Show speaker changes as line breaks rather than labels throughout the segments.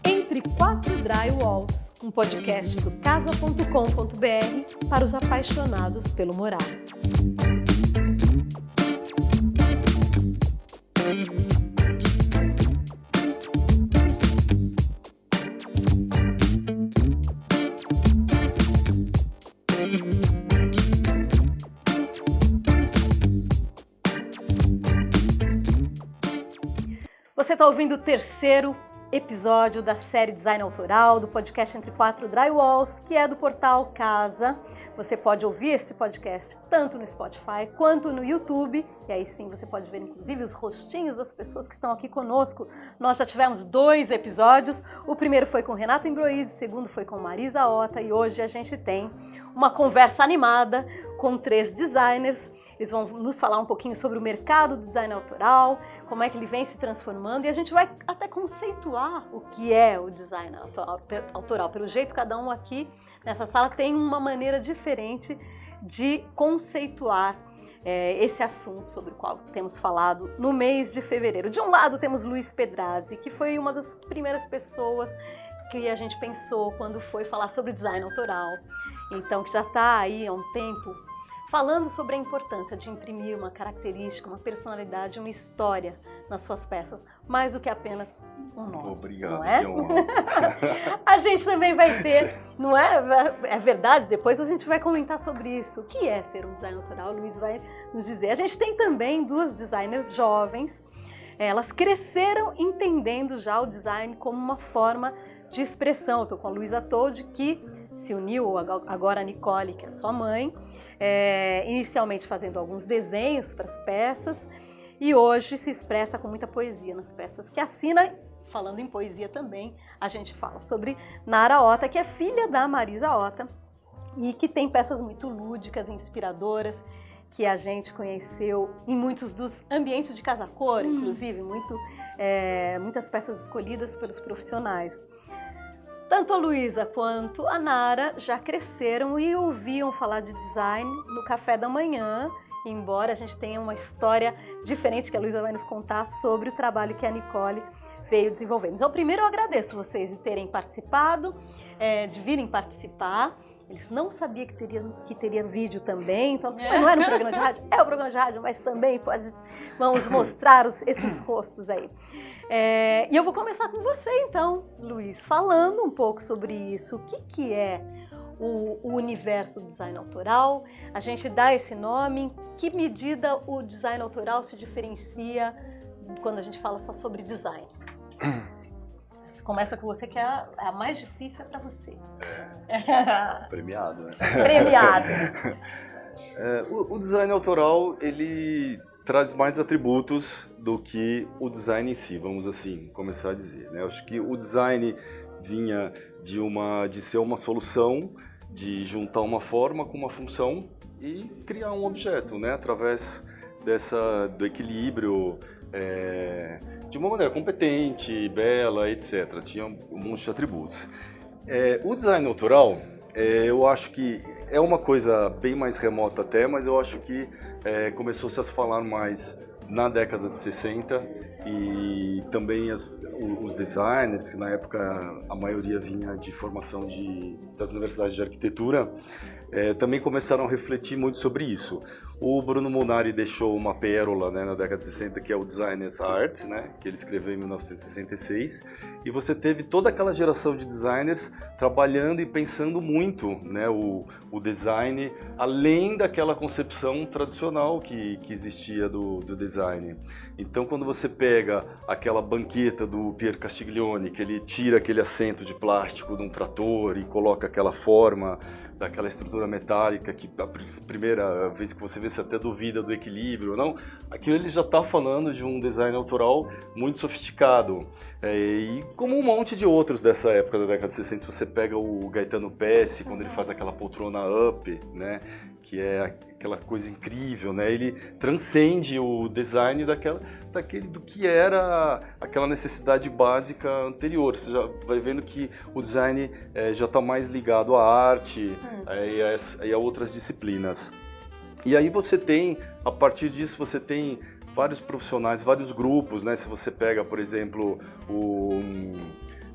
Entre Quatro Drywalls, um podcast do casa.com.br para os apaixonados pelo morar. Você está ouvindo o terceiro episódio da série Design Autoral, do podcast Entre Quatro Drywalls, que é do portal Casa. Você pode ouvir este podcast tanto no Spotify quanto no YouTube. E aí sim você pode ver inclusive os rostinhos das pessoas que estão aqui conosco. Nós já tivemos 2 episódios. O primeiro foi com Renato Imbroise, o segundo foi com Marisa Ota. E hoje a gente tem uma conversa animada com 3 designers. Eles vão nos falar um pouquinho sobre o mercado do design autoral, como é que ele vem se transformando, e a gente vai até conceituar o que é o design autoral. Pelo jeito, cada um aqui nessa sala tem uma maneira diferente de conceituar esse assunto sobre o qual temos falado no mês de fevereiro. De um lado temos Luiz Pedrazzi, que foi uma das primeiras pessoas que a gente pensou quando foi falar sobre design autoral. Então, que já está aí há um tempo falando sobre a importância de imprimir uma característica, uma personalidade, uma história nas suas peças, mais do que apenas um nome.
Obrigado,
não é?
que honra.
A gente também vai ter, não é? É verdade, depois a gente vai comentar sobre isso. O que é ser um design autoral? O Luiz vai nos dizer. A gente tem também 2 designers jovens. Elas cresceram entendendo já o design como uma forma de expressão. Estou com a Luísa Toldi, que se uniu agora a Nicole, que é sua mãe, inicialmente fazendo alguns desenhos para as peças, e hoje se expressa com muita poesia nas peças que assina. Falando em poesia também, a gente fala sobre Nara Ota, que é filha da Marisa Ota, e que tem peças muito lúdicas, inspiradoras, que a gente conheceu em muitos dos ambientes de casa-cor, inclusive, muitas peças escolhidas pelos profissionais. Tanto a Luísa quanto a Nara já cresceram e ouviam falar de design no café da manhã, embora a gente tenha uma história diferente que a Luísa vai nos contar sobre o trabalho que a Nicole veio desenvolvendo. Então, primeiro eu agradeço vocês de terem participado, de virem participar. Eles não sabiam que teria vídeo também, então assim, não era um programa de rádio? É um programa de rádio, mas também vamos mostrar esses rostos aí. E eu vou começar com você então, Luiz, falando um pouco sobre isso. O que é o universo do design autoral? A gente dá esse nome, em que medida o design autoral se diferencia quando a gente fala só sobre design? Começa com você, que é a mais difícil, é para você.
Premiado, né?
Premiado.
O design autoral, ele traz mais atributos do que o design em si, vamos assim começar a dizer, né? Eu acho que o design vinha de ser uma solução, de juntar uma forma com uma função e criar um objeto, né? Através do equilíbrio, de uma maneira competente, bela, etc. Tinha um monte de atributos. O design autoral, eu acho que é uma coisa bem mais remota até, mas eu acho que começou-se a se falar mais na década de 60 e também os designers, que na época a maioria vinha de formação das universidades de arquitetura, também começaram a refletir muito sobre isso. O Bruno Munari deixou uma pérola, né, na década de 60, que é o Design as Art, né, que ele escreveu em 1966, e você teve toda aquela geração de designers trabalhando e pensando muito, né, o design, além daquela concepção tradicional que existia do design. Então, quando você pega aquela banqueta do Pier Castiglione, que ele tira aquele assento de plástico de um trator e coloca aquela forma daquela estrutura metálica que a primeira vez que você vê, você até duvida do equilíbrio, não? Aquilo ele já está falando de um design autoral muito sofisticado. E como um monte de outros dessa época da década de 60, se você pega o Gaetano Pesce, quando ele faz aquela poltrona up, né? Que é aquela coisa incrível, né? Ele transcende o design do que era aquela necessidade básica anterior. Você já vai vendo que o design já está mais ligado à arte e a outras disciplinas. E aí você tem, a partir disso, você tem vários profissionais, vários grupos, né? Se você pega, por exemplo, o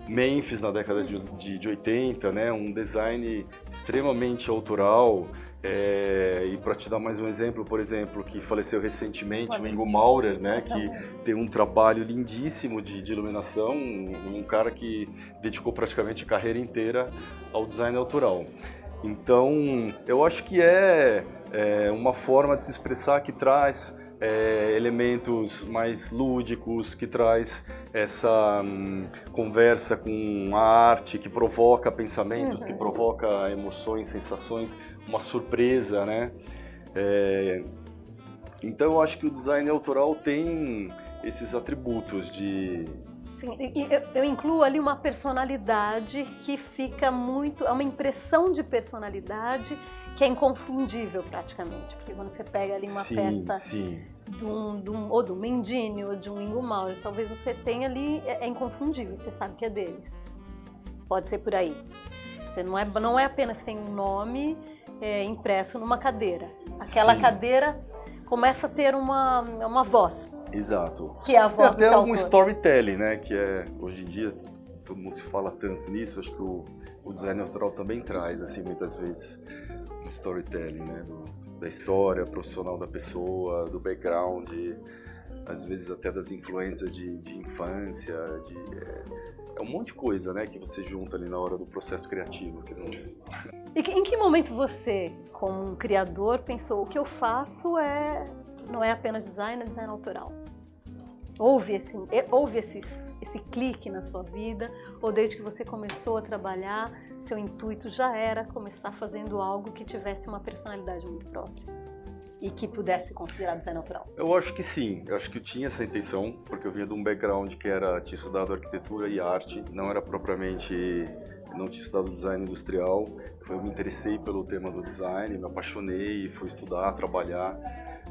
Memphis na década de 80, né? Um design extremamente autoral. E para te dar mais um exemplo, por exemplo, que faleceu recentemente, o Ingo Maurer, né? Que tem um trabalho lindíssimo de iluminação, um cara que dedicou praticamente a carreira inteira ao design autoral. Então, eu acho que é uma forma de se expressar que traz elementos mais lúdicos, que traz essa conversa com a arte, que provoca pensamentos, que provoca emoções, sensações, uma surpresa, né? Então, eu acho que o design autoral tem esses atributos de...
Sim, eu incluo ali uma personalidade que fica muito... É uma impressão de personalidade que é inconfundível praticamente, porque quando você pega ali uma peça ou do Mendini ou de um Ingo Maurer, talvez você tenha ali, é inconfundível, você sabe que é deles. Pode ser por aí. Você não é apenas tem um nome impresso numa cadeira. Aquela cadeira começa a ter uma voz.
Exato.
Que é a voz do
até
seu
algum
autor.
Storytelling, né? Que hoje em dia, todo mundo se fala tanto nisso, acho que o design autoral também traz, assim, muitas vezes, um storytelling, né? Da história profissional da pessoa, do background, às vezes até das influências de infância, é um monte de coisa, né? Que você junta ali na hora do processo criativo.
E em que momento você, como um criador, pensou, o que eu faço não é apenas design, é design autoral? Houve esse clique na sua vida, ou desde que você começou a trabalhar, seu intuito já era começar fazendo algo que tivesse uma personalidade muito própria e que pudesse considerar design autoral?
Eu acho que sim, eu acho que eu tinha essa intenção, porque eu vinha de um background que tinha estudado arquitetura e arte, não era propriamente, não tinha estudado design industrial, eu me interessei pelo tema do design, me apaixonei, fui estudar, trabalhar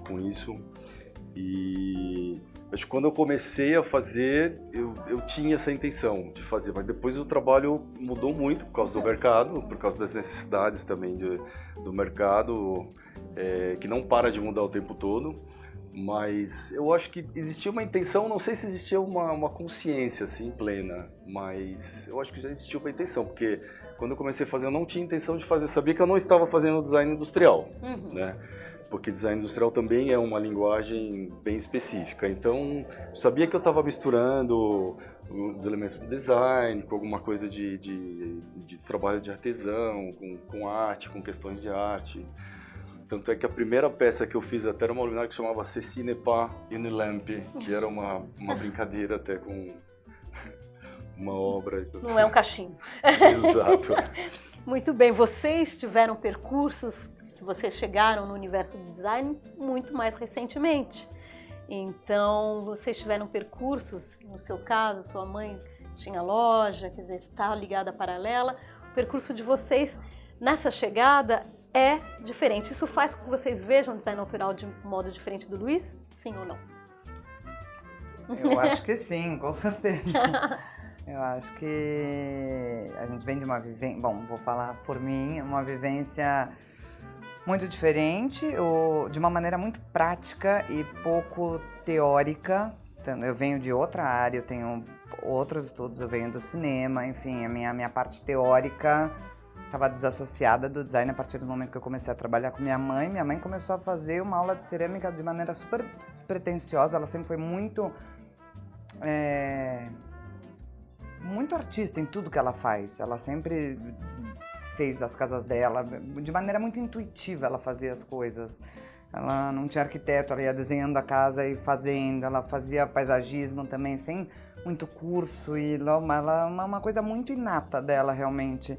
com isso. E acho que quando eu comecei a fazer, eu tinha essa intenção de fazer, mas depois o trabalho mudou muito por causa do mercado, por causa das necessidades também do mercado, que não para de mudar o tempo todo. Mas eu acho que existia uma intenção, não sei se existia uma consciência assim plena, mas eu acho que já existia uma intenção, porque quando eu comecei a fazer eu não tinha intenção de fazer, sabia que eu não estava fazendo design industrial, né? Porque design industrial também é uma linguagem bem específica. Então, eu sabia que eu estava misturando os elementos do design com alguma coisa de trabalho de artesão, com arte, com questões de arte. Tanto é que a primeira peça que eu fiz até era uma luminária que chamava Ceci n'est pas une lampe, que era uma brincadeira até com uma obra.
Não é um cachimbo.
Exato.
Muito bem, vocês tiveram percursos, vocês chegaram no universo do design muito mais recentemente. Então, vocês tiveram percursos, no seu caso, sua mãe tinha loja, quer dizer, está ligada à Paralela. O percurso de vocês nessa chegada é diferente. Isso faz com que vocês vejam o design autoral de um modo diferente do Luiz? Sim ou não?
Eu acho que sim, com certeza. Eu acho que a gente vem de uma vivência, bom, vou falar por mim, uma vivência muito diferente, de uma maneira muito prática e pouco teórica. Eu venho de outra área, eu tenho outros estudos, eu venho do cinema, enfim, a minha parte teórica estava desassociada do design a partir do momento que eu comecei a trabalhar com minha mãe. Minha mãe começou a fazer uma aula de cerâmica de maneira super despretensiosa, ela sempre foi muito artista em tudo que ela faz. Ela sempre fez as casas dela, de maneira muito intuitiva ela fazia as coisas. Ela não tinha arquiteto, ela ia desenhando a casa e fazendo, ela fazia paisagismo também, sem muito curso, e uma coisa muito inata dela realmente.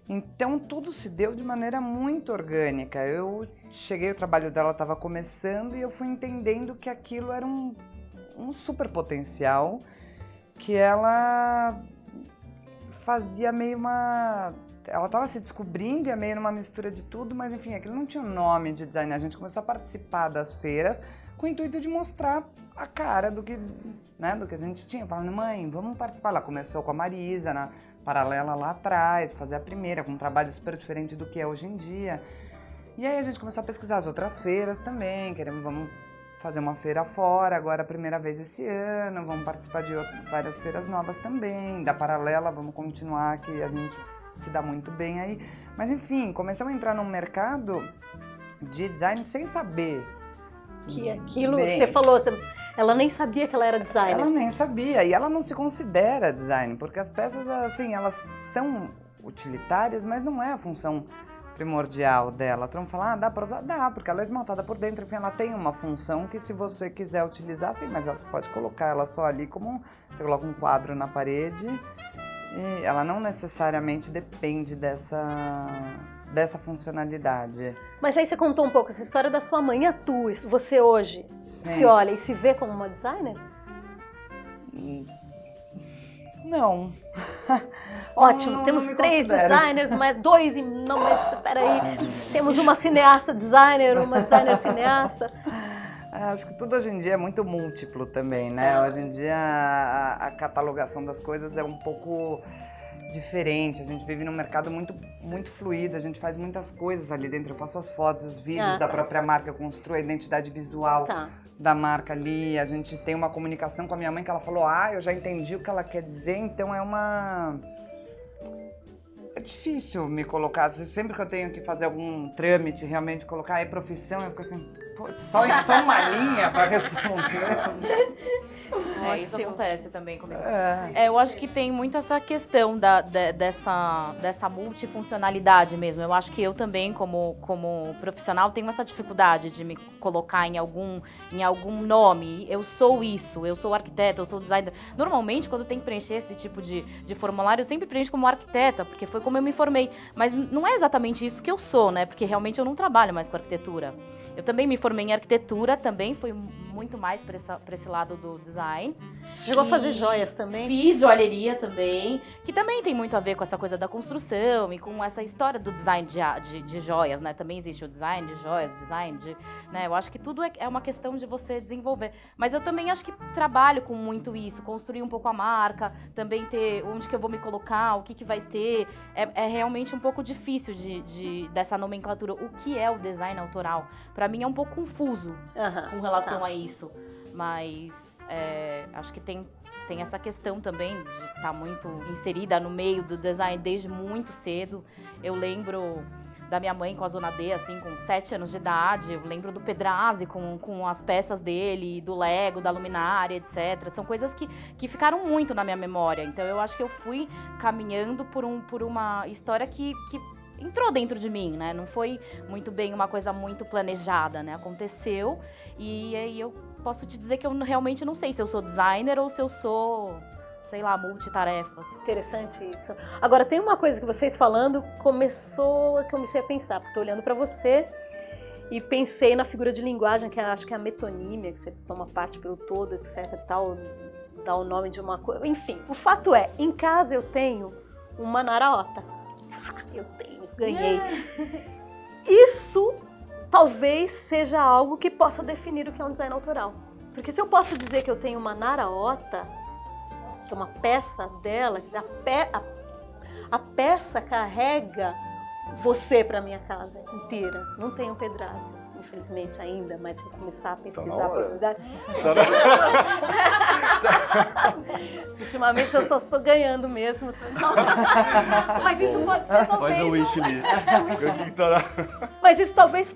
Então tudo se deu de maneira muito orgânica. Eu cheguei, o trabalho dela estava começando e eu fui entendendo que aquilo era um super potencial, que ela fazia meio ela estava se descobrindo, ia meio numa mistura de tudo, mas enfim, aquilo não tinha nome de design. A gente começou a participar das feiras com o intuito de mostrar a cara do que a gente tinha. Falando, mãe, vamos participar. Ela começou com a Marisa, na Paralela lá atrás, fazer a primeira, com um trabalho super diferente do que é hoje em dia. E aí a gente começou a pesquisar as outras feiras também, vamos fazer uma feira fora, agora a primeira vez esse ano, vamos participar de várias feiras novas também, da Paralela, vamos continuar, que a gente se dá muito bem aí. Mas enfim, começamos a entrar num mercado de design sem saber.
Que aquilo,
Bem,
você falou, ela nem sabia que ela era designer.
ela nem sabia, e ela não se considera design, porque as peças, assim, elas são utilitárias, mas não é a função primordial dela. Então, falar, dá pra usar? Dá, porque ela é esmaltada por dentro, enfim, ela tem uma função que se você quiser utilizar, sim, mas você pode colocar ela só ali como, você coloca um quadro na parede, e ela não necessariamente depende dessa funcionalidade.
Mas aí você contou um pouco essa história da sua mãe, a tua. Você hoje se olha e se vê como uma designer?
Não.
Ótimo,
Não
temos
me
3
considero.
designers, mas 2 e não, mas peraí, temos uma cineasta designer, uma designer cineasta.
Acho que tudo hoje em dia é muito múltiplo também, né? Hoje em dia a catalogação das coisas é um pouco diferente. A gente vive num mercado muito fluido, a gente faz muitas coisas ali dentro. Eu faço as fotos, os vídeos da própria marca, eu construo a identidade visual da marca ali. A gente tem uma comunicação com a minha mãe que ela falou, eu já entendi o que ela quer dizer, então é difícil me colocar, sempre que eu tenho que fazer algum trâmite, realmente colocar profissão, eu fico assim, só uma linha para responder.
Isso acontece também comigo. Eu acho que tem muito essa questão dessa multifuncionalidade mesmo. Eu acho que eu também, como profissional, tenho essa dificuldade de me colocar em algum nome. Eu sou isso, eu sou arquiteta, eu sou designer. Normalmente, quando tem que preencher esse tipo de formulário, eu sempre preencho como arquiteta, porque foi como eu me formei. Mas não é exatamente isso que eu sou, né? Porque realmente eu não trabalho mais com arquitetura. Eu também me formei em arquitetura, também fui muito mais para esse lado do design.
Você chegou a fazer joias também?
Fiz joalheria também, que também tem muito a ver com essa coisa da construção e com essa história do design de joias, né? Também existe o design de joias, né? Eu acho que tudo é uma questão de você desenvolver. Mas eu também acho que trabalho com muito isso, construir um pouco a marca, também ter onde que eu vou me colocar, o que vai ter. É realmente um pouco difícil dessa nomenclatura. O que é o design autoral? Pra mim é um pouco confuso com relação a isso. Mas acho que tem essa questão também de estar muito inserida no meio do design desde muito cedo. Eu lembro da minha mãe com a Zona D, assim, com 7 anos de idade. Eu lembro do Pedrazzi com as peças dele, do Lego, da luminária, etc. São coisas que ficaram muito na minha memória. Então eu acho que eu fui caminhando por uma história que entrou dentro de mim, né? Não foi muito bem uma coisa muito planejada, né? Aconteceu e aí eu posso te dizer que eu realmente não sei se eu sou designer ou se eu sou, sei lá, multitarefas.
Interessante isso. Agora, tem uma coisa que vocês falando, que eu comecei a pensar, porque estou olhando para você e pensei na figura de linguagem, que acho que é a metonímia, que você toma parte pelo todo, etc e tal, dá o nome de uma coisa. Enfim, o fato é, em casa eu tenho uma Naraota. Ganhei. Isso talvez seja algo que possa definir o que é um design autoral. Porque se eu posso dizer que eu tenho uma Naraota, que é uma peça dela, a peça carrega você para minha casa inteira. Não tenho Pedrazzi, infelizmente ainda, mas vou começar a pesquisar a possibilidade. Ultimamente eu só estou ganhando mesmo. Mas isso pode ser talvez...
Faz um wishlist.
Mas isso talvez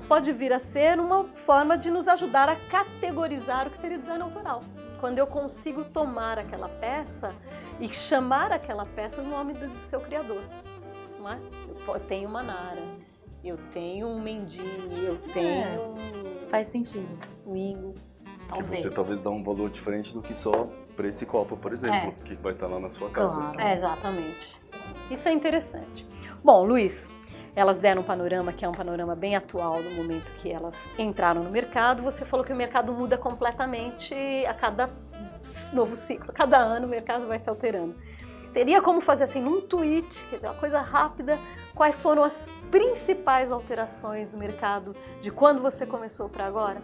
pode vir a ser uma forma de nos ajudar a categorizar o que seria o design autoral. Quando eu consigo tomar aquela peça e chamar aquela peça no nome do seu criador. Não é? Eu tenho uma Nara, eu tenho um Mendini, eu tenho
Faz sentido.
um Ingo.
Que você talvez dá um valor diferente do que só para esse copo, por exemplo, que vai estar lá na sua casa.
Claro.
Exatamente. Isso é interessante. Bom, Luiz, elas deram um panorama que é um panorama bem atual no momento que elas entraram no mercado. Você falou que o mercado muda completamente a cada novo ciclo. A cada ano o mercado vai se alterando. Teria como fazer assim, num tweet, quer dizer, uma coisa rápida, quais foram as principais alterações no mercado de quando você começou para agora?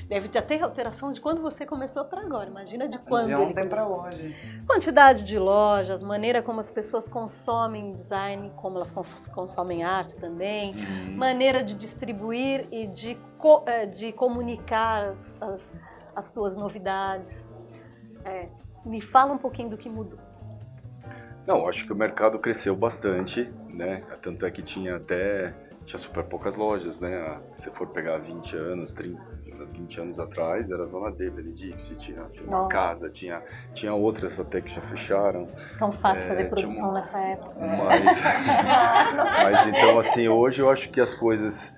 Deve já ter alteração de quando você começou para agora. Imagina de quando
De
ele
ontem para
começou.
hoje.
Quantidade de lojas, maneira como as pessoas consomem design, como elas consomem arte também, maneira de distribuir e de comunicar as suas novidades. Me fala um pouquinho do que mudou.
Não, acho que o mercado cresceu bastante, né? Tanto é que tinha super poucas lojas, né? Se for pegar 20 anos, 20 anos atrás, era a Zona D, Benedict, tinha uma casa, tinha outras até que já fecharam.
Tão fácil fazer produção nessa época.
Mas então, assim, hoje eu acho que as coisas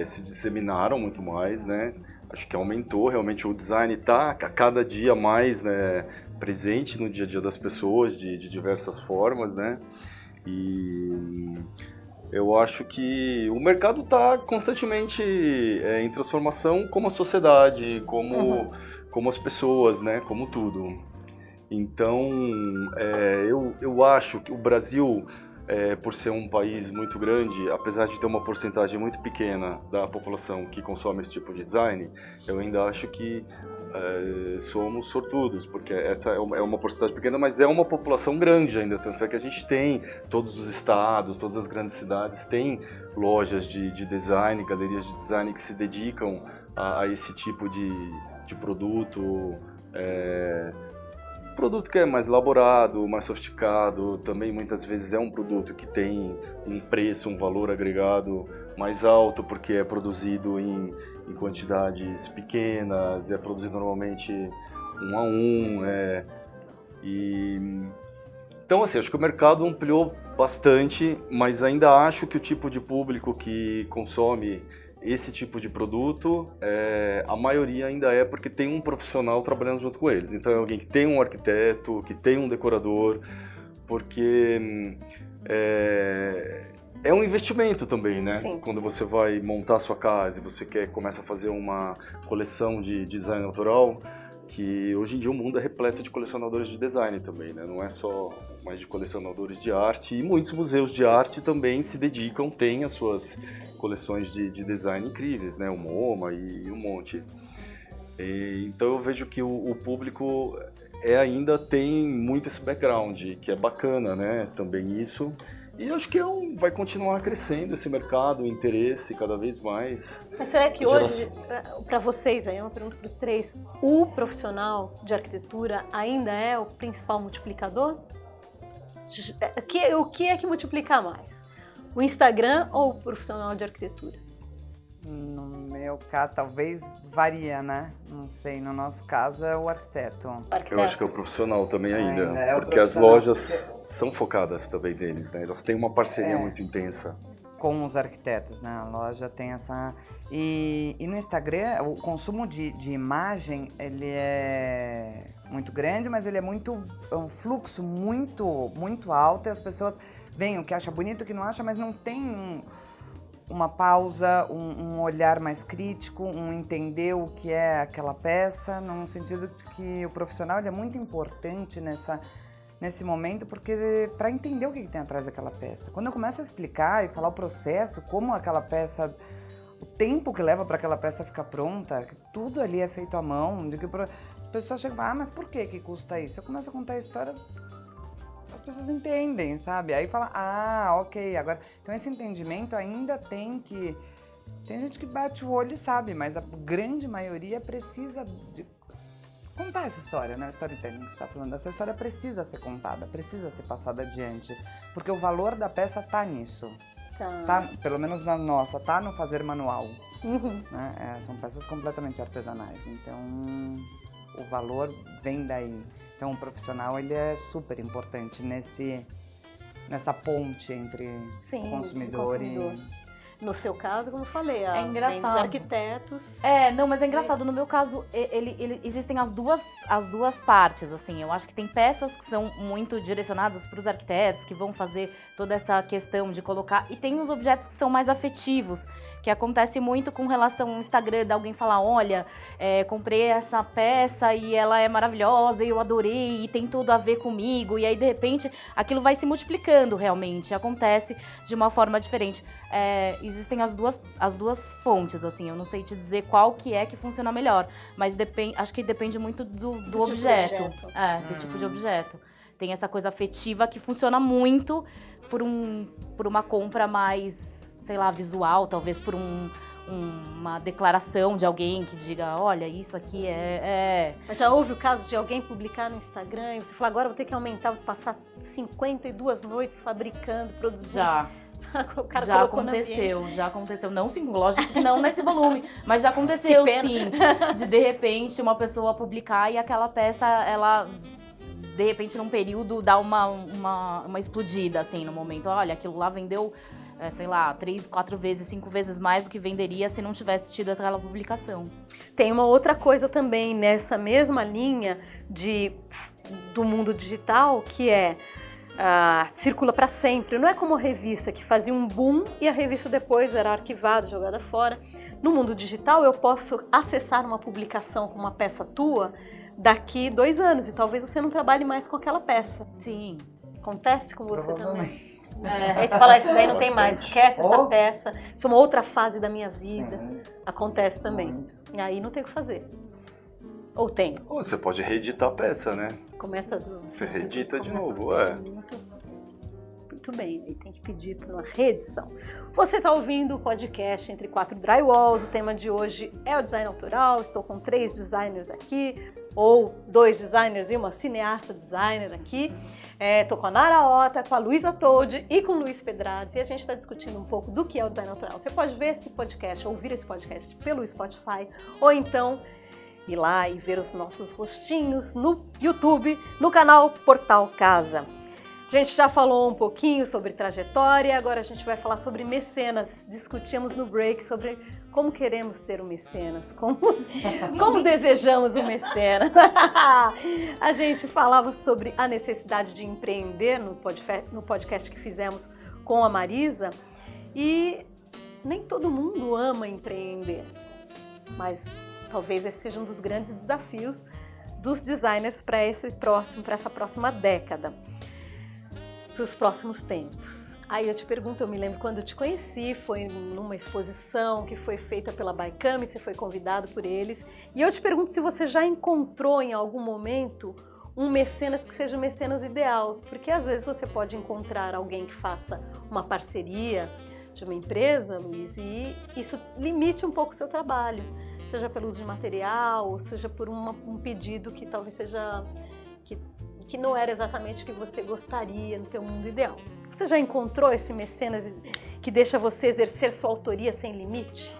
se disseminaram muito mais, né? Acho que aumentou, realmente o design está a cada dia mais, né, presente no dia a dia das pessoas, de diversas formas, né? E eu acho que o mercado está constantemente em transformação, como a sociedade, como as pessoas, né? Como tudo. Então, eu acho que o Brasil, por ser um país muito grande, apesar de ter uma porcentagem muito pequena da população que consome esse tipo de design, eu ainda acho que somos sortudos, porque essa é uma porcentagem pequena, mas é uma população grande ainda, tanto é que a gente tem todos os estados, todas as grandes cidades têm lojas de design, galerias de design que se dedicam a esse tipo de produto, produto que é mais elaborado, mais sofisticado, também muitas vezes é um produto que tem um preço, um valor agregado mais alto, porque é produzido em quantidades pequenas, é produzido normalmente 1 a 1. Então, assim, acho que o mercado ampliou bastante, mas ainda acho que o tipo de público que consome esse tipo de produto, a maioria ainda é porque tem um profissional trabalhando junto com eles. Então é alguém que tem um arquiteto, que tem um decorador, porque é um investimento também, né?
Sim.
Quando você vai montar a sua casa e você começa a fazer uma coleção de design autoral, que hoje em dia o mundo é repleto de colecionadores de design também, né? Não é só mais de colecionadores de arte, e muitos museus de arte também se dedicam, têm as suas coleções de design incríveis, né? O MoMA e um monte. Então eu vejo que o público ainda tem muito esse background, que é bacana, né? Também isso. E acho que vai continuar crescendo esse mercado, o interesse cada vez mais.
Mas será que hoje, para vocês, aí é uma pergunta para os três, o profissional de arquitetura ainda é o principal multiplicador? O que é que multiplica mais? O Instagram ou o profissional de arquitetura?
No meu caso, talvez varia, né? Não sei, no nosso caso é o arquiteto.
Eu acho que é o profissional também ainda,
é o
porque as
profissional,
lojas são focadas também neles, né? Elas têm uma parceria muito intensa.
Com os arquitetos, né? A loja tem essa... E no Instagram, o consumo de imagem, ele é muito grande, mas ele é um fluxo muito alto, e as pessoas veem o que acha bonito, o que não acha, mas não tem uma pausa, um olhar mais crítico, entender o que é aquela peça, num sentido de que o profissional ele é muito importante nesse momento, porque para entender o que tem atrás daquela peça. Quando eu começo a explicar e falar o processo, como aquela peça, o tempo que leva para aquela peça ficar pronta, que tudo ali é feito à mão, de que as pessoas chegam e falam, mas por que custa isso? Eu começo a contar a história, as pessoas entendem, sabe? Aí fala, ok, agora... Então esse entendimento ainda tem gente que bate o olho e sabe, mas a grande maioria precisa de contar essa história, né? O storytelling que você está falando, essa história precisa ser contada, precisa ser passada adiante, porque o valor da peça tá nisso. Tá, pelo menos na nossa, tá no fazer manual. Né? São peças completamente artesanais, então o valor vem daí. Então o profissional ele é super importante nessa ponte entre o consumidor e...
No seu caso, como eu falei,
é engraçado.
Vem dos arquitetos.
Mas é engraçado. No meu caso, existem as duas partes, assim. Eu acho que tem peças que são muito direcionadas para os arquitetos, que vão fazer toda essa questão de colocar... E tem os objetos que são mais afetivos, que acontece muito com relação ao Instagram, de alguém falar, olha, comprei essa peça e ela é maravilhosa, e eu adorei, e tem tudo a ver comigo. E aí, de repente, aquilo vai se multiplicando realmente. Acontece de uma forma diferente. existem as duas fontes, assim, eu não sei te dizer qual que é que funciona melhor, mas acho que depende muito do objeto. Do tipo de objeto. Tem essa coisa afetiva que funciona muito por uma compra mais, sei lá, visual, talvez por uma declaração de alguém que diga, olha, isso aqui
Mas já houve o caso de alguém publicar no Instagram e você falar, agora vou ter que aumentar, vou passar 52 noites fabricando, produzindo.
Já.
O cara
já
colocou
aconteceu. Não, sim, lógico que não nesse volume, mas já aconteceu, sim. De repente, uma pessoa publicar e aquela peça, ela, de repente, num período, dá uma explodida, assim, no momento. Olha, aquilo lá vendeu, sei lá, 3, 4 vezes, 5 vezes mais do que venderia se não tivesse tido aquela publicação.
Tem uma outra coisa também nessa mesma linha do mundo digital, que é circula para sempre. Não é como a revista que fazia um boom e a revista depois era arquivada, jogada fora. No mundo digital eu posso acessar uma publicação com uma peça tua daqui 2 anos e talvez você não trabalhe mais com aquela peça.
Sim.
Acontece com você também? Aí você fala, isso daí não tem mais, esquece essa peça, isso é uma outra fase da minha vida. Sim. Acontece também. Muito. E aí não tem o que fazer. Ou tem?
Ou você pode reeditar a peça, né?
Você
reedita de novo,
Muito bem, aí tem que pedir para uma reedição. Você está ouvindo o podcast Entre 4 Drywalls, o tema de hoje é o design autoral, estou com 3 designers aqui, ou 2 designers e uma cineasta designer aqui. Estou com a Nara Ota, com a Luísa Toldi e com o Luiz Pedrades, e a gente está discutindo um pouco do que é o design autoral. Você pode ver esse podcast, ouvir esse podcast pelo Spotify, ou então ir lá e ver os nossos rostinhos no YouTube, no canal Portal Casa. A gente já falou um pouquinho sobre trajetória, agora a gente vai falar sobre mecenas. Discutimos no break sobre como queremos ter um mecenas, como desejamos um mecenas. A gente falava sobre a necessidade de empreender no podcast que fizemos com a Marisa, e nem todo mundo ama empreender, mas talvez esse seja um dos grandes desafios dos designers para essa próxima década, para os próximos tempos. Aí eu te pergunto, eu me lembro quando eu te conheci, foi numa exposição que foi feita pela Baikami, você foi convidado por eles, e eu te pergunto se você já encontrou em algum momento um mecenas que seja o mecenas ideal, porque às vezes você pode encontrar alguém que faça uma parceria de uma empresa, Luiz, e isso limite um pouco o seu trabalho, seja pelo uso de material, ou seja por um pedido que talvez seja que não era exatamente o que você gostaria no teu mundo ideal. Você já encontrou esse mecenas que deixa você exercer sua autoria sem limite?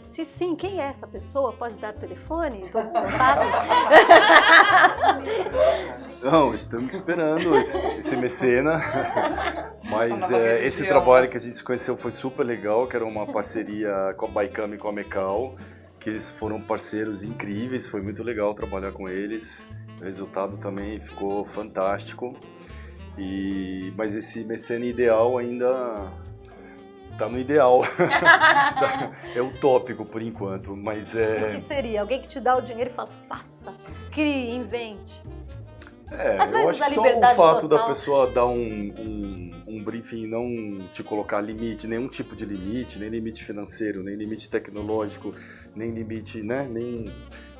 Se sim, quem é essa pessoa? Pode dar telefone, todos os contatos?
Não, estamos esperando esse mecena, mas esse trabalho que a gente se conheceu foi super legal, que era uma parceria com a Baikami e com a Mecal, que eles foram parceiros incríveis, foi muito legal trabalhar com eles. O resultado também ficou fantástico, mas esse mecena ideal ainda está no ideal, é utópico por enquanto, mas
O que seria? Alguém que te dá o dinheiro e fala, faça, crie, invente. Às
eu
vezes
acho que só o fato da pessoa dar um briefing e não te colocar limite, nenhum tipo de limite, nem limite financeiro, nem limite tecnológico, nem limite, né,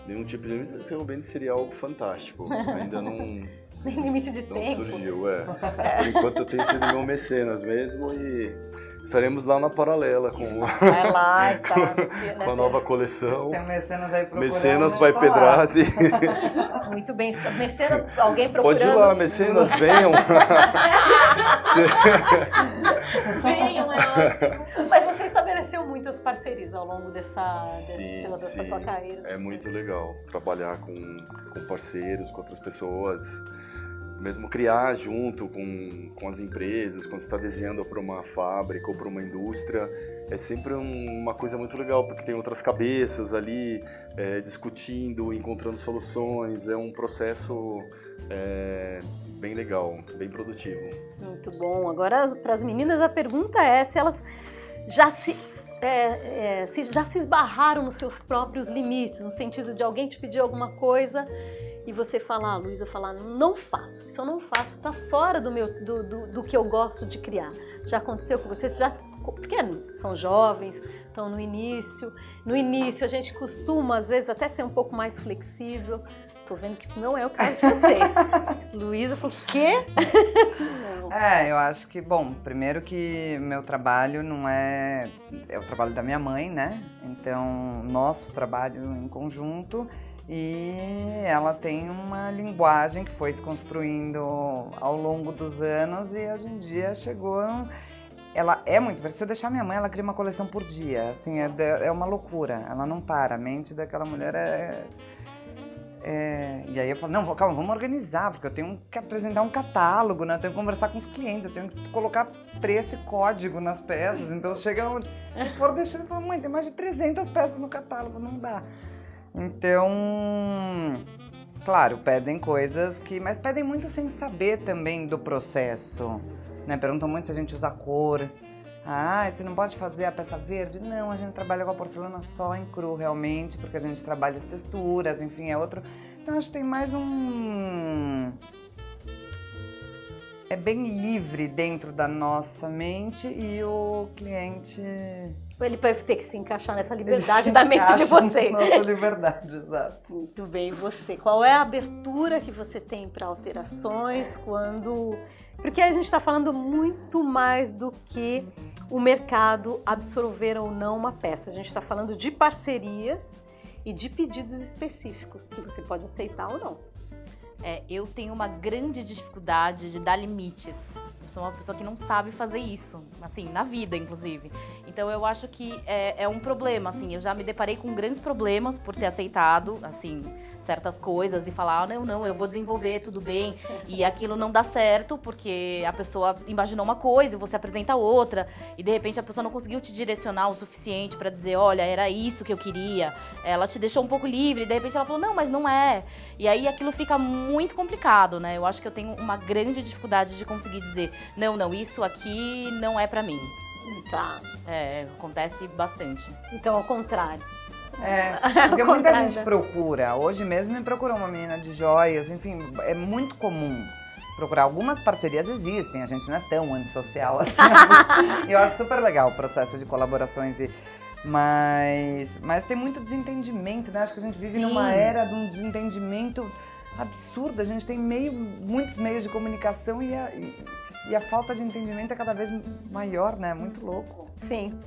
nenhum tipo de limite, realmente seria algo fantástico. Ainda não...
Nem limite de
não
tempo.
Surgiu, Por enquanto eu tenho sido meu mecenas mesmo e estaremos lá na Paralela com,
Vai lá, está
com a nova coleção.
Tem mecenas aí procurando.
Mecenas by Pedrazi.
Muito bem, mecenas, alguém procurando.
Pode ir lá, mecenas, venham.
Venham, é ótimo. Mas você estabeleceu muitas parcerias ao longo dessa tua carreira.
É muito legal trabalhar com parceiros, com outras pessoas. Mesmo criar junto com as empresas, quando você está desenhando para uma fábrica ou para uma indústria, é sempre uma coisa muito legal, porque tem outras cabeças ali discutindo, encontrando soluções, é um processo bem legal, bem produtivo.
Muito bom. Agora, para as meninas, a pergunta é se elas já se esbarraram nos seus próprios limites, no sentido de alguém te pedir alguma coisa e você falar, Luísa, falar, não faço, isso eu não faço, está fora do que eu gosto de criar. Já aconteceu com você? Você já porque são jovens, estão no início. No início a gente costuma, às vezes, até ser um pouco mais flexível. Tô vendo que não é o caso de vocês. Luísa falou, quê? Não.
Eu acho que, bom, primeiro que meu trabalho não é o trabalho da minha mãe, né? Então, nosso trabalho em conjunto, e ela tem uma linguagem que foi se construindo ao longo dos anos e hoje em dia chegou... Ela é muito... Se eu deixar minha mãe, ela cria uma coleção por dia, assim, é uma loucura, ela não para, a mente daquela mulher e aí eu falo, não, calma, vamos organizar, porque eu tenho que apresentar um catálogo, né? Eu tenho que conversar com os clientes, eu tenho que colocar preço e código nas peças, então chega, se for deixando, eu falo, mãe, tem mais de 300 peças no catálogo, não dá. Então, claro, pedem coisas mas pedem muito sem saber também do processo, né? Perguntam muito se a gente usa cor. Você não pode fazer a peça verde? Não, a gente trabalha com a porcelana só em cru, realmente, porque a gente trabalha as texturas, enfim, é outro... Então, acho que tem mais é bem livre dentro da nossa mente e o cliente...
Ele vai ter que se encaixar nessa liberdade da mente de vocês.
Nossa liberdade, exato.
Muito bem, e você? Qual é a abertura que você tem para alterações quando... Porque a gente está falando muito mais do que o mercado absorver ou não uma peça. A gente está falando de parcerias e de pedidos específicos que você pode aceitar ou não.
Eu tenho uma grande dificuldade de dar limites. Eu sou uma pessoa que não sabe fazer isso, assim, na vida, inclusive. Então, eu acho que é um problema, assim. Eu já me deparei com grandes problemas por ter aceitado, assim, certas coisas e falar, não, eu vou desenvolver, tudo bem. E aquilo não dá certo, porque a pessoa imaginou uma coisa e você apresenta outra. E, de repente, a pessoa não conseguiu te direcionar o suficiente para dizer, olha, era isso que eu queria. Ela te deixou um pouco livre, e, de repente, ela falou, não, mas não é. E aí, aquilo fica muito complicado, né? Eu acho que eu tenho uma grande dificuldade de conseguir dizer, não, isso aqui não é pra mim.
Tá.
Acontece bastante.
Então, ao contrário.
Porque muita gente procura. Hoje mesmo me procurou uma menina de joias, enfim, é muito comum procurar. Algumas parcerias existem, a gente não é tão antissocial assim. Eu acho super legal o processo de colaborações mas tem muito desentendimento, né? Acho que a gente vive numa era de um desentendimento absurdo. A gente tem muitos meios de comunicação e a falta de entendimento é cada vez maior, né? Muito louco.
Sim.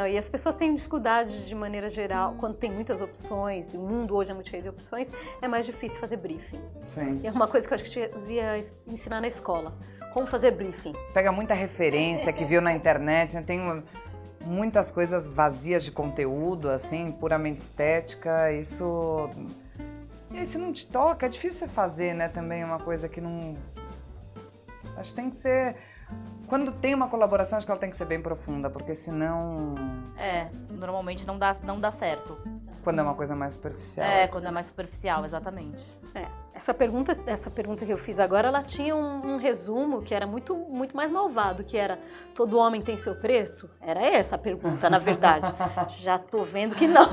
E as pessoas têm dificuldade de maneira geral, quando tem muitas opções, e o mundo hoje é muito cheio de opções, é mais difícil fazer briefing.
Sim.
E é uma coisa que eu acho que eu devia ensinar na escola. Como fazer briefing.
Pega muita referência que viu na internet, né? Tem muitas coisas vazias de conteúdo, assim, puramente estética, isso... E aí, se não te toca, é difícil você fazer, né? Também uma coisa que não... Acho que tem que ser... Quando tem uma colaboração, acho que ela tem que ser bem profunda, porque senão...
Normalmente não dá certo.
Quando é uma coisa mais superficial.
Quando é mais superficial, exatamente.
Essa pergunta que eu fiz agora, ela tinha um resumo que era muito, muito mais malvado, que era, todo homem tem seu preço? Era essa a pergunta, na verdade. Já tô vendo que não.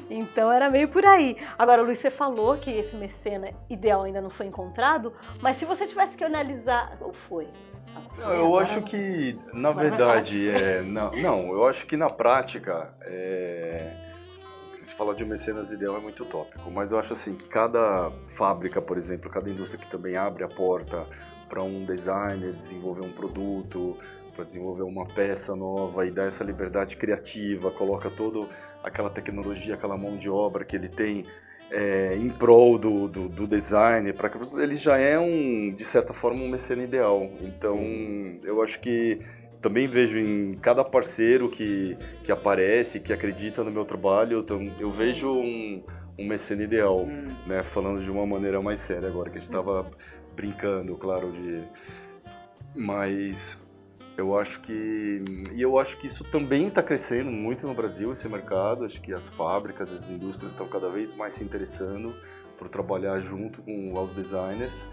Então era meio por aí. Agora, Luiz, você falou que esse mecena ideal ainda não foi encontrado, mas se você tivesse que analisar... Ou foi?
Eu acho que, na verdade, eu acho que na prática, se falar de um mecenas ideal é muito utópico, mas eu acho assim que cada fábrica, por exemplo, cada indústria que também abre a porta para um designer desenvolver um produto, para desenvolver uma peça nova e dar essa liberdade criativa, coloca toda aquela tecnologia, aquela mão de obra que ele tem em prol do designer, para que ele já é de certa forma um mecena ideal. Então eu acho que também vejo em cada parceiro que aparece, que acredita no meu trabalho, eu vejo um mecena ideal, né? Falando de uma maneira mais séria agora, que a gente estava brincando, claro, mas eu acho que isso também está crescendo muito no Brasil, esse mercado. Acho que as fábricas, as indústrias estão cada vez mais se interessando por trabalhar junto com os designers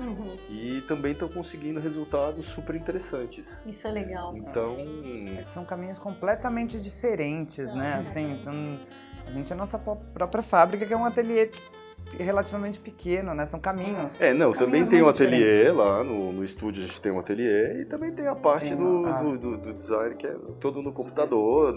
e também estão conseguindo resultados super interessantes.
Isso é legal.
Então...
São caminhos completamente diferentes, né? Assim, A gente é a nossa própria fábrica, que é um ateliê relativamente pequeno, né? São caminhos.
Também tem um ateliê lá no estúdio, a gente tem um ateliê e também tem a parte do design que é todo no computador,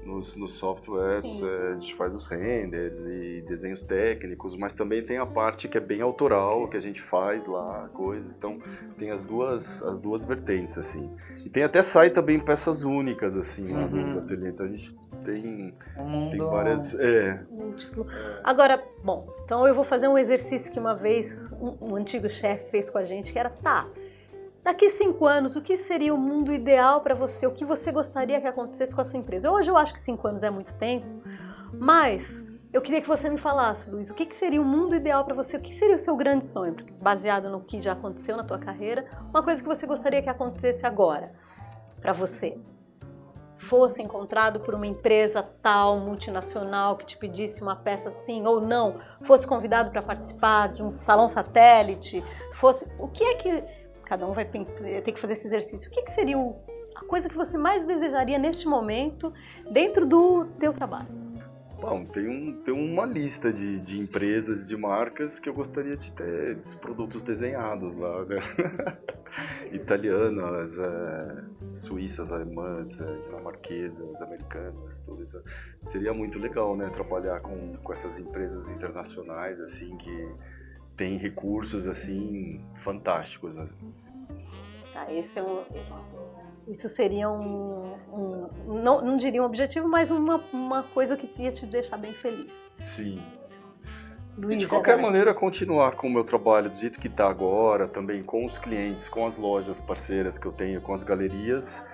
nos softwares, a gente faz os renders e desenhos técnicos, mas também tem a parte que é bem autoral, que a gente faz lá, coisas, então tem as duas vertentes, assim. E sai também peças únicas, assim, lá do ateliê, então a gente tem várias...
Múltiplo. Agora, bom, então eu vou fazer um exercício que uma vez um antigo chefe fez com a gente, que era, daqui 5 anos, o que seria o mundo ideal para você? O que você gostaria que acontecesse com a sua empresa? Hoje eu acho que 5 anos é muito tempo, mas eu queria que você me falasse, Luiz, o que seria o mundo ideal para você? O que seria o seu grande sonho? Baseado no que já aconteceu na tua carreira, uma coisa que você gostaria que acontecesse agora para você. Fosse encontrado por uma empresa tal, multinacional, que te pedisse uma peça sim ou não, fosse convidado para participar de um salão satélite, o que é que... Cada um vai ter que fazer esse exercício. O que seria a coisa que você mais desejaria neste momento dentro do teu trabalho?
Bom, tem uma lista de empresas, de marcas que eu gostaria de ter os produtos desenhados lá, né? Italianas, suíças, alemãs, dinamarquesas, americanas, tudo isso. Seria muito legal, né? Trabalhar com essas empresas internacionais, assim, que tem recursos, assim, fantásticos.
Isso seria não diria um objetivo, mas uma coisa que ia te deixar bem feliz.
Sim.
Luiz,
e de qualquer maneira, continuar com o meu trabalho do jeito que está agora, também com os clientes, com as lojas parceiras que eu tenho, com as galerias,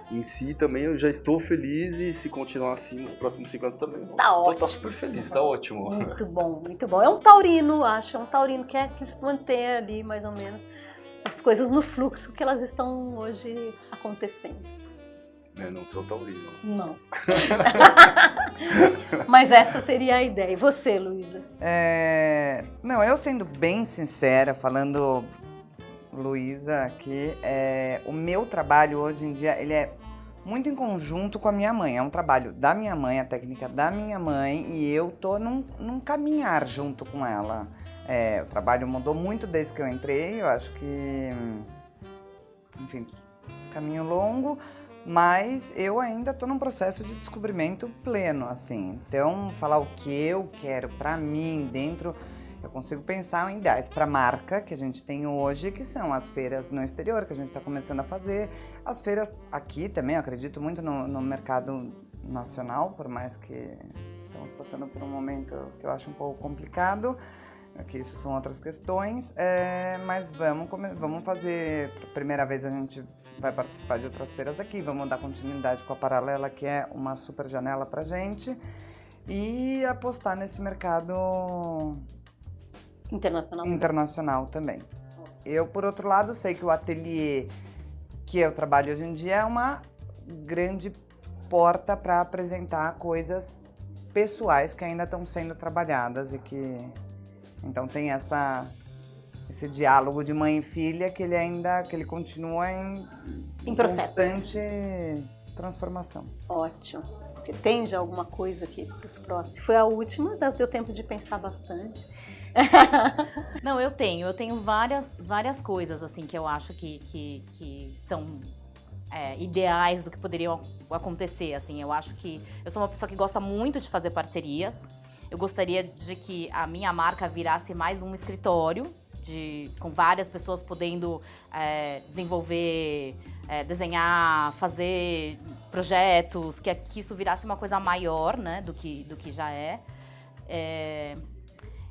em si também eu já estou feliz e se continuar assim nos próximos 5 anos também.
Ótimo.
Tá super feliz, tá ótimo.
Muito bom, muito bom. É um taurino, acho, é um taurino que mantém ali mais ou menos as coisas no fluxo que elas estão hoje acontecendo.
Não sou taurino.
Não. Mas essa seria a ideia. E você, Luísa?
Não, eu sendo bem sincera, falando... Luísa, aqui, o meu trabalho hoje em dia, ele é muito em conjunto com a minha mãe. É um trabalho da minha mãe, a técnica da minha mãe, e eu tô num caminhar junto com ela. O trabalho mudou muito desde que eu entrei, eu acho que, enfim, caminho longo, mas eu ainda tô num processo de descobrimento pleno, assim. Então, falar o que eu quero pra mim dentro... Eu consigo pensar em ideais para a marca que a gente tem hoje, que são as feiras no exterior, que a gente está começando a fazer. As feiras aqui também, eu acredito muito no mercado nacional, por mais que estamos passando por um momento que eu acho um pouco complicado, que isso são outras questões, mas vamos fazer, pela primeira vez a gente vai participar de outras feiras aqui, vamos dar continuidade com a Paralela, que é uma super janela para a gente, e apostar nesse mercado... Internacional também. Eu, por outro lado, sei que o ateliê que eu trabalho hoje em dia é uma grande porta para apresentar coisas pessoais que ainda estão sendo trabalhadas e que... Então tem esse diálogo de mãe e filha que ele continua em
processo.
Constante transformação.
Ótimo. Você tem já alguma coisa aqui para os próximos? Se foi a última, deu tempo de pensar bastante.
Não, eu tenho várias coisas assim que eu acho que são ideais do que poderiam acontecer, assim. Eu acho que eu sou uma pessoa que gosta muito de fazer parcerias. Eu gostaria de que a minha marca virasse mais um escritório com várias pessoas podendo desenvolver, desenhar, fazer projetos, que isso virasse uma coisa maior, né, do que já é.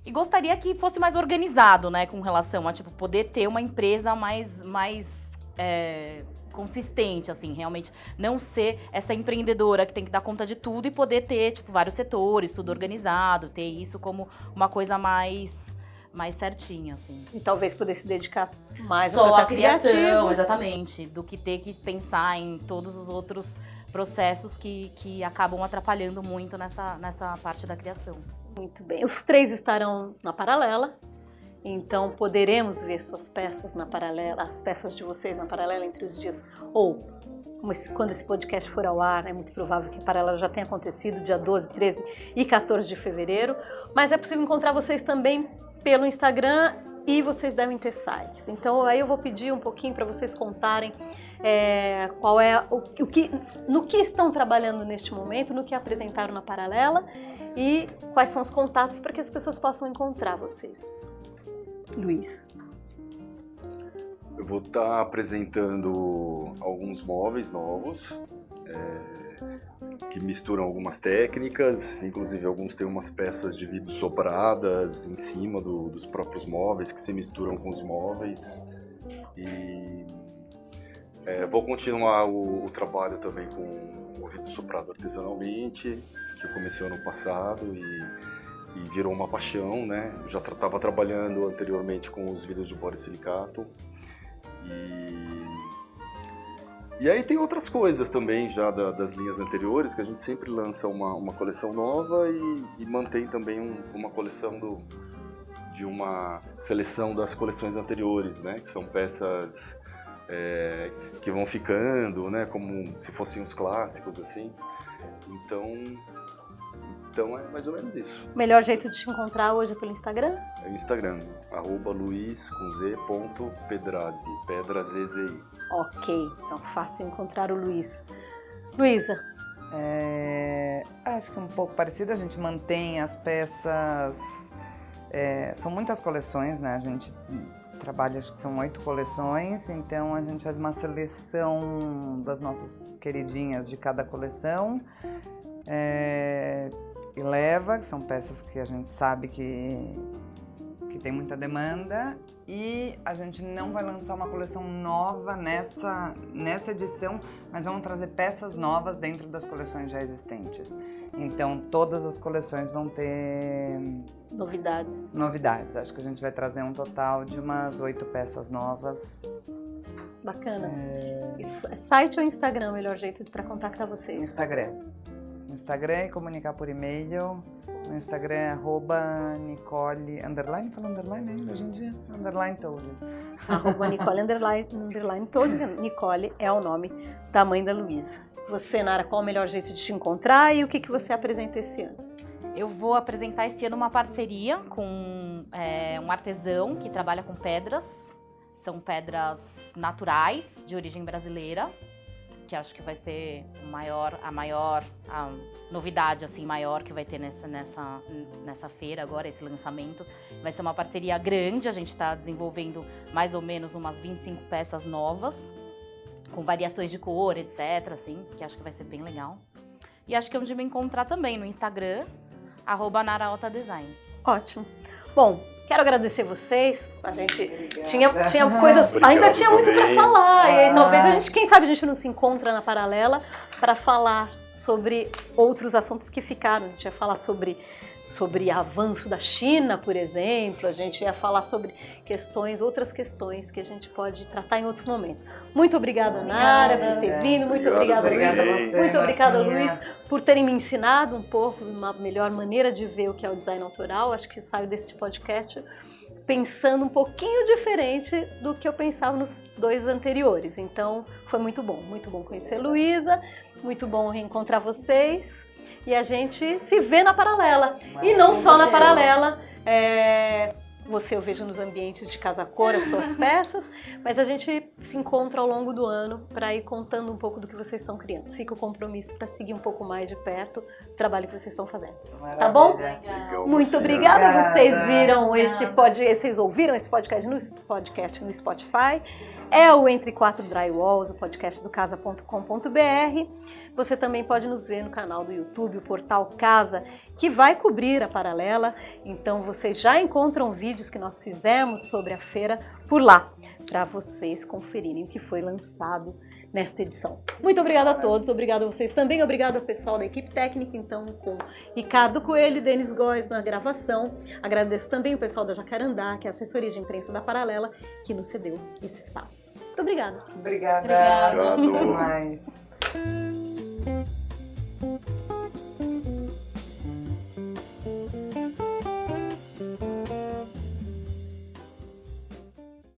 E gostaria que fosse mais organizado, né, com relação a, tipo, poder ter uma empresa mais consistente, assim, realmente não ser essa empreendedora que tem que dar conta de tudo e poder ter, tipo, vários setores, tudo organizado, ter isso como uma coisa mais certinha, assim.
E talvez poder se dedicar mais
ao
processo
criação,
criativo.
exatamente, do que ter que pensar em todos os outros processos que acabam atrapalhando muito nessa parte da criação.
Muito bem. Os 3 estarão na Paralela, então poderemos ver suas peças na Paralela, as peças de vocês na Paralela entre os dias ou quando esse podcast for ao ar, é muito provável que a Paralela já tenha acontecido dia 12, 13 e 14 de fevereiro, mas é possível encontrar vocês também pelo Instagram e vocês devem ter sites. Então aí eu vou pedir um pouquinho para vocês contarem qual é no que estão trabalhando neste momento, no que apresentaram na Paralela e quais são os contatos para que as pessoas possam encontrar vocês. Luiz.
Eu vou estar apresentando alguns móveis novos, que misturam algumas técnicas, inclusive alguns têm umas peças de vidro sopradas em cima dos próprios móveis, que se misturam com os móveis. E vou continuar o trabalho também com o vidro soprado artesanalmente, que eu comecei ano passado e virou uma paixão, né? Eu já estava trabalhando anteriormente com os vidros de borosilicato. E aí tem outras coisas também já das linhas anteriores, que a gente sempre lança uma coleção nova e mantém também uma coleção de uma seleção das coleções anteriores, né? Que são peças que vão ficando, né? Como se fossem os clássicos, assim. Então é mais ou menos isso.
O melhor jeito de te encontrar hoje é pelo Instagram?
É o Instagram, @luiz_pedrazzi, Pedrazzi.
Ok, então fácil encontrar o Luiz. Luísa.
Acho que um pouco parecido, a gente mantém as peças, são muitas coleções, né? A gente trabalha, acho que são 8 coleções, então a gente faz uma seleção das nossas queridinhas de cada coleção. E leva, que são peças que a gente sabe que tem muita demanda, e a gente não vai lançar uma coleção nova nessa edição, mas vamos trazer peças novas dentro das coleções já existentes. Então todas as coleções vão ter novidades. Acho que a gente vai trazer um total de umas 8 peças novas.
Bacana. Site ou Instagram é o melhor jeito para contactar vocês?
Instagram e comunicar por e-mail. No Instagram é @Nicole _ fala underline ainda hoje em dia? _Toldi.
@Nicole Toldi. Nicole é o nome da mãe da Luísa. Você, Nara, qual o melhor jeito de te encontrar e o que você apresenta esse ano?
Eu vou apresentar esse ano uma parceria com um artesão que trabalha com pedras. São pedras naturais, de origem brasileira, que acho que vai ser a maior novidade assim, maior que vai ter nessa feira agora, esse lançamento. Vai ser uma parceria grande, a gente está desenvolvendo mais ou menos umas 25 peças novas, com variações de cor, etc, assim, que acho que vai ser bem legal. E acho que é onde me encontrar também, no Instagram, @naraotadesign.
Ótimo. Bom, quero agradecer vocês. A gente tinha coisas, ainda tinha muito para falar. E talvez quem sabe a gente não se encontra na Paralela para falar sobre outros assuntos que ficaram. A gente ia falar sobre avanço da China, por exemplo. A gente ia falar sobre outras questões que a gente pode tratar em outros momentos. Muito obrigada, Nara, por ter vindo. Muito obrigada, Luiz. Muito obrigada, Luiz, por terem me ensinado um pouco uma melhor maneira de ver o que é o design autoral. Acho que saio desse podcast pensando um pouquinho diferente do que eu pensava nos 2 anteriores. Então, foi muito bom conhecer a Luísa, muito bom reencontrar vocês. E a gente se vê na Paralela. E não só na Paralela. Eu vejo nos ambientes de Casa Cor as tuas peças, mas a gente se encontra ao longo do ano para ir contando um pouco do que vocês estão criando. Fica o compromisso para seguir um pouco mais de perto o trabalho que vocês estão fazendo.
Maravilha.
Tá bom?
Legal,
Muito obrigada. Vocês ouviram esse podcast no Spotify. É o Entre 4 Drywalls, o podcast do casa.com.br. Você também pode nos ver no canal do YouTube, o Portal Casa, que vai cobrir a Paralela. Então vocês já encontram vídeos que nós fizemos sobre a feira por lá, para vocês conferirem o que foi lançado nesta edição. Muito obrigada a todos, obrigado a vocês também, obrigado ao pessoal da equipe técnica, então, com Ricardo Coelho e Denis Góes na gravação. Agradeço também o pessoal da Jacarandá, que é a assessoria de imprensa da Paralela, que nos cedeu esse espaço. Muito obrigada.
Obrigada.
Obrigado.
Até mais.